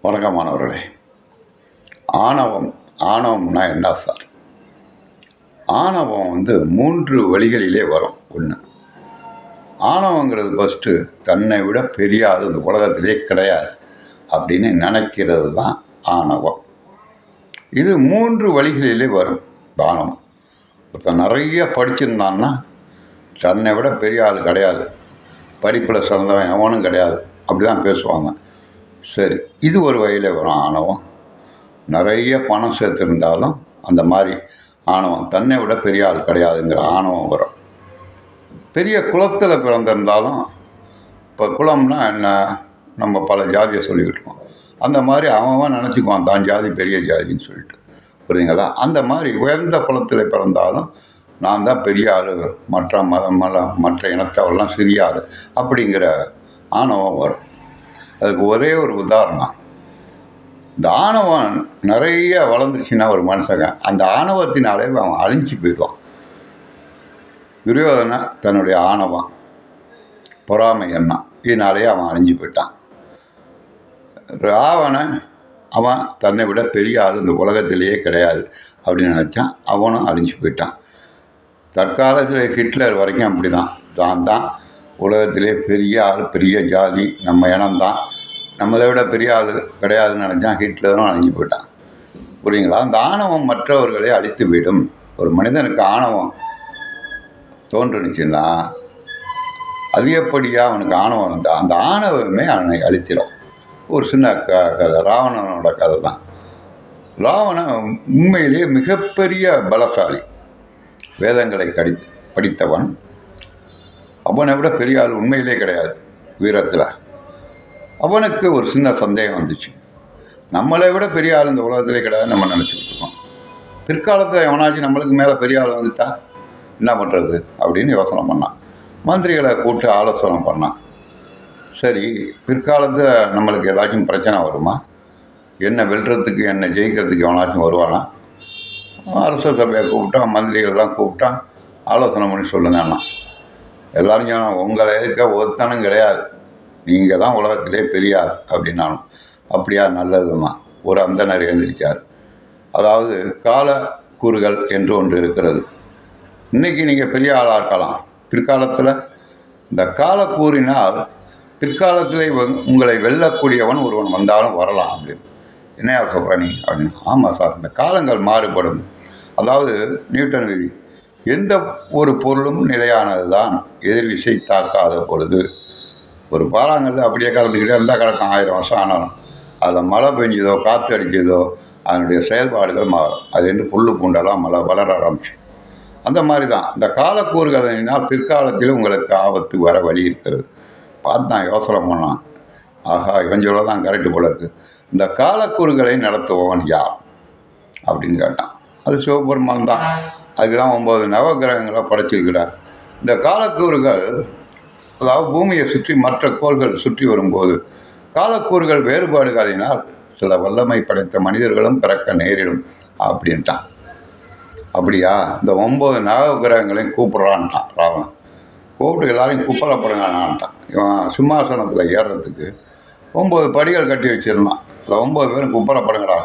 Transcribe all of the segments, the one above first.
வணக்கம் மாணவர்களே. ஆணவம் ஆணவம்னா என்ன சார்? ஆணவம் 3 வழிகளிலே வரும். ஒன்று, ஆணவங்கிறது ஃபஸ்ட்டு தன்னை விட பெரிய ஆள் இந்த உலகத்திலே கிடையாது அப்படின்னு நினைக்கிறது தான் ஆணவம். இது 3 வழிகளிலே வரும். ஆணவம் ஒருத்தன் நிறைய படிச்சிருந்தான்னா தன்னை விட பெரிய ஆள் கிடையாது, படிப்பில் சிறந்தவன் எவனும் கிடையாது, அப்படி தான் பேசுவாங்க. சரி, இது ஒரு வகையில் வரும் ஆணவம். நிறைய பணம் சேர்த்துருந்தாலும் அந்த மாதிரி ஆணவம், தன்னை விட பெரிய ஆள் கிடையாதுங்கிற ஆணவம் வரும். பெரிய குலத்தில் பிறந்திருந்தாலும், இப்போ குலம்னா என்ன, நம்ம பல ஜாதியை சொல்லிக்கிட்டோம், அந்த மாதிரி அவன் நினச்சிக்குவான் தான் ஜாதி பெரிய ஜாதின்னு சொல்லிட்டு, புரியுதுங்களா? அந்த மாதிரி உயர்ந்த குலத்தில் பிறந்தாலும் நான் தான் பெரிய ஆள், மற்ற மற்ற இனத்தவரெல்லாம் சிறிய ஆள் அப்படிங்கிற ஆணவம் வரும். அதுக்கு ஒரே ஒரு உதாரணம், இந்த ஆணவம் நிறைய வளர்ந்துருச்சுன்னா ஒரு மனுஷங்க அந்த ஆணவத்தினாலே அவன் அழிஞ்சு போயிடுவான். துரியோதனை தன்னுடைய ஆணவம், பொறாமை எண்ணம், இதனாலேயே அவன் அழிஞ்சு போயிட்டான். ராவணன் அவன் தன்னை விட பெரிய ஆள் இந்த உலகத்திலேயே கிடையாது அப்படின்னு நினச்சான், அவனும் அழிஞ்சு போயிட்டான். தற்காலத்தில் ஹிட்லர் வரைக்கும் அப்படி தான் தான் உலகத்திலே பெரிய ஆள், பெரிய ஜாதி, நம்ம இனம்தான், நம்மளை விட பெரிய ஆள் கிடையாதுன்னு நினச்சான், ஹிட்லரும் அழிஞ்சு போயிட்டான். புரியுங்களா? அந்த ஆணவம் மற்றவர்களை அழித்து விடும். ஒரு மனிதனுக்கு ஆணவம் தோன்றுனுச்சுன்னா அதிகப்படியாக அவனுக்கு ஆணவம் இருந்தால் அந்த ஆணவமே அவனை அழித்திடும். ஒரு சின்ன கதை, ராவணனோட கதை தான். ராவணன் உண்மையிலேயே மிகப்பெரிய பலசாலி, வேதங்களை படித்தவன், அவனை விட பெரிய ஆள் உண்மையிலே கிடையாது வீரத்தில். அவனுக்கு ஒரு சின்ன சந்தேகம் வந்துச்சு, நம்மளை விட பெரிய ஆள் இந்த உலகத்திலே கிடையாது நம்ம நினச்சிக்கிட்டு இருக்கோம், பிற்காலத்தில் எவனாச்சும் நம்மளுக்கு மேலே பெரிய ஆள் வந்துட்டா என்ன பண்ணுறது அப்படின்னு யோசனை பண்ணான். மந்திரிகளை கூப்பிட்டு ஆலோசனை பண்ணான். சரி, பிற்காலத்தில் நம்மளுக்கு ஏதாச்சும் பிரச்சனை வருமா, என்ன வெல்றதுக்கு என்ன ஜெயிக்கிறதுக்கு எவனாச்சும் வருவானா? அரச சபையை கூப்பிட்டான், மந்திரிகள்லாம் கூப்பிட்டான், ஆலோசனை பண்ணி சொல்லுங்கன்னா எல்லாரும் சொன்னான், உங்களை இருக்க ஒருத்தனும் கிடையாது, நீங்கள் தான் உலகத்திலே பெரியார் அப்படின்னாலும். அப்படியா, நல்லதுமா. ஒரு அந்தனர் எழுந்திருக்கார். அதாவது காலக்கூறுகள் என்று ஒன்று இருக்கிறது. இன்றைக்கி நீங்கள் பெரிய ஆளாக இருக்கலாம், பிற்காலத்தில் இந்த காலக்கூறினால் பிற்காலத்தில் உங்களை வெல்லக்கூடியவன் ஒருவன் வந்தாலும் வரலாம் அப்படின்னு. என்னையா சொல்கிற நீ அப்படின்னு. ஆமாம் சார், இந்த காலங்கள் மாறுபடும். அதாவது நியூட்டன் விதி, எந்த ஒரு பொருளும் நிலையானது தான் எதிர்விசை தாக்காத பொழுது. ஒரு பாறாங்கல் அப்படியே கலந்துக்கிட்டே இருந்தால் கிடக்கும் 1000 வருஷம் ஆனாலும், அதில் மழை பெஞ்சதோ காற்று அடித்ததோ அதனுடைய செயல்பாடுகள் மாறும். அது என்று புல்லு பூண்டெல்லாம் வளர ஆரம்பிச்சு. அந்த மாதிரி தான் இந்த காலக்கூறுகளினால் பிற்காலத்தில் உங்களுக்கு ஆபத்து வர வழி இருக்கிறது. பார்த்தான், யோசனை பண்ணான், ஆஹா இவன் சொல்ல தான் கரெக்டு போல இருக்குது. இந்த காலக்கூறுகளை நடத்துபவன் யார் அப்படின்னு கேட்டான். அது சிவபெருமான் தான். அதுதான் 9 நவகிரகங்களை படைச்சிருக்கிறார். இந்த காலக்கூறுகள், அதாவது பூமியை சுற்றி மற்ற கோள்கள் சுற்றி வரும்போது காலக்கூறுகள் வேறுபாடுகளினால் சில வல்லமை படைத்த மனிதர்களும் பிறக்க நேரிடும் அப்படின்ட்டான். அப்படியா, இந்த 9 நவகிரகங்களையும் கூப்பிட்றான்ட்டான் ராவணன். கூப்பிட்டு எல்லாரையும் குப்பலப்படுங்கன்னான்ட்டான். இவன் சிம்மாசனத்தில் ஏறுறதுக்கு 9 படிகள் கட்டி வச்சிருந்தான். அதில் 9 பேரும் குப்பலப்படுங்கடா.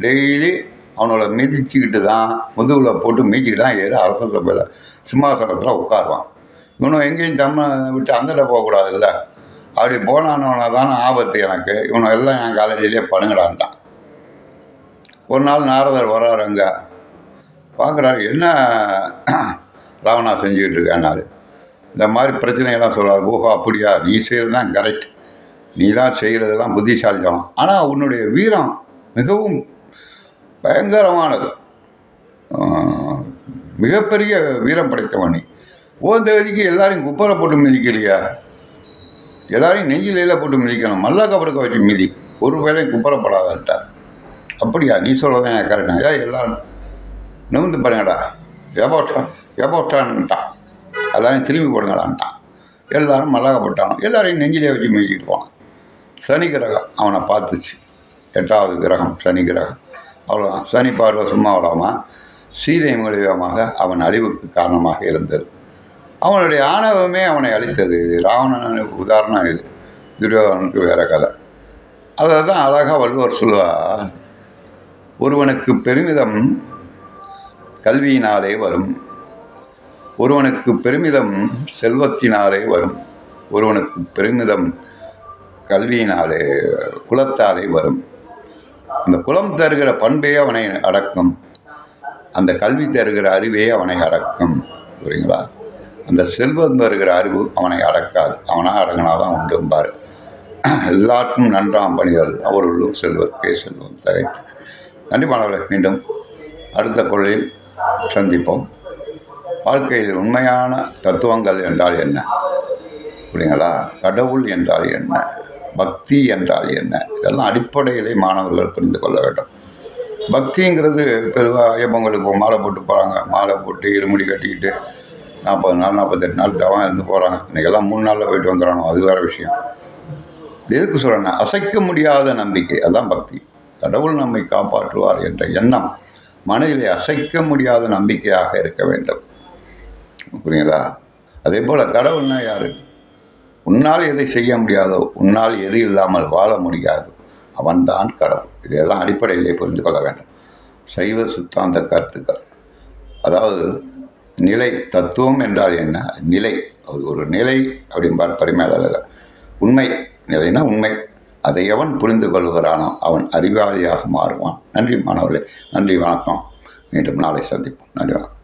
டெய்லி அவனோட மிதிச்சுக்கிட்டு தான், முதுகில் போட்டு மிதிச்சுக்கிட்டு தான் ஏறி அரச சபையில் சிம்மாசனத்தில் உட்காருவான். இவனும் எங்கேயும் தம்மை விட்டு அந்தட போகக்கூடாது இல்லை, அப்படி போனானவனை தானே ஆபத்து எனக்கு, இவனை எல்லாம் என் காலேஜிலே படுங்கடான்ட்டான். ஒரு நாள் நாரதர் வர்றாரு, அங்கே பார்க்குறாரு, என்ன ராவணா செஞ்சுக்கிட்டு இருக்கேன்னாரு. இந்த மாதிரி பிரச்சனையெல்லாம் சொல்கிறார். ஓஹோ அப்படியா, நீ செய்கிறது தான் கரெக்ட், நீ தான் செய்கிறதெல்லாம் புத்திசாலித்தனம், ஆனால் உன்னுடைய வீரம் மிகவும் பயங்கரமானது, மிகப்பெரிய வீரம் படைத்தவன் நீ. ஓந்தவதிக்கு எல்லாரையும் குப்பரை போட்டு மிதிக்கலையா, எல்லாரையும் நெஞ்சிலையில் போட்டு மிதிக்கணும், மல்லாக்க படுக்க வச்சு மிதி, ஒரு வேலையும் குப்பரப்படாதான்ட்டார். அப்படியா, நீ சொல்கிறதான் கரெக்டா, ஏன் எல்லாரும் நிமிந்து பாருங்கடா, எபோட்டான்ட்டான், எல்லாரையும் திரும்பி போடுங்கடான்ட்டான். எல்லாரும் மல்லாக்கப்பட்டானோ, எல்லாரையும் நெஞ்சிலே வச்சு மிதிக்கிட்டு போனான். சனி கிரகம் அவனை பார்த்துச்சு, 8வது கிரகம் சனி கிரகம். அவ்வளோதான், சனி பார்வை சும்மா விடாமல் சீதை மூலியமாக அவன் அழிவுக்கு காரணமாக இருந்தது. அவனுடைய ஆணவமே அவனை அழித்தது. ராவணனுக்கு உதாரணம் இது, துரியோதனனுக்கு வேற கதை. அதை தான் அழகாக வள்ளுவர் சொல்லுவார், ஒருவனுக்கு பெருமிதம் கல்வியினாலே வரும், ஒருவனுக்கு பெருமிதம் செல்வத்தினாலே வரும், ஒருவனுக்கு பெருமிதம் கல்வியினாலே குலத்தாலே வரும். அந்த குலம் தருகிற பண்பே அவனை அடக்கும், அந்த கல்வி தருகிற அறிவே அவனை அடக்கும். புரியுங்களா? அந்த செல்வம் தருகிற அறிவு அவனை அடக்காது, அவனாக அடங்கினாதான் உண்டும்பார். எல்லாருக்கும் நன்றாம் பணிகள் அவர்களும் செல்வர்க்கே செல்வம் தகைத்து. நன்றி மாணவர்களே, மீண்டும் அடுத்த கொள்ளையில் சந்திப்போம். வாழ்க்கையில் உண்மையான தத்துவங்கள் என்றால் என்ன, புரியுங்களா? கடவுள் என்றால் என்ன, பக்தி என்றால் என்ன, இதெல்லாம் அடிப்படையிலே மாணவர்கள் புரிந்து கொள்ள வேண்டும். பக்திங்கிறது பொதுவாக ஐயப்பங்களுக்கு மாலை போட்டு போகிறாங்க, மாலை போட்டு இருமுடி கட்டிக்கிட்டு 40 நாள் 48 நாள் தவம் இருந்து போகிறாங்க. இன்றைக்கெல்லாம் 3 நாளில் போயிட்டு வந்துடணும், அது வேறு விஷயம். எதுக்கு சொல்கிறேன்னா, அசைக்க முடியாத நம்பிக்கை, அதுதான் பக்தி. கடவுள் நம்மை காப்பாற்றுவார் என்ற எண்ணம் மனதிலே அசைக்க முடியாத நம்பிக்கையாக இருக்க வேண்டும். புரியுங்களா? அதே போல் கடவுள்னா யார்? உன்னால் எதை செய்ய முடியாதோ, உன்னால் எது இல்லாமல் வாழ முடியாது, அவன்தான் கடவுள். இதெல்லாம் அடிப்படையிலே புரிந்து கொள்ள வேண்டும். சைவ சித்தாந்த கருத்துக்கள், அதாவது நிலை, தத்துவம் என்றால் என்ன, நிலை, அது ஒரு நிலை அப்படின்பார் பரிமேலழகர். உண்மை நிலைனா உண்மை, அதை எவன் புரிந்து கொள்கிறானோ அவன் அறிவாளியாக மாறுவான். நன்றி மாணவர்களே, நன்றி, வணக்கம். மீண்டும் நாளை சந்திப்போம். நன்றி, வணக்கம்.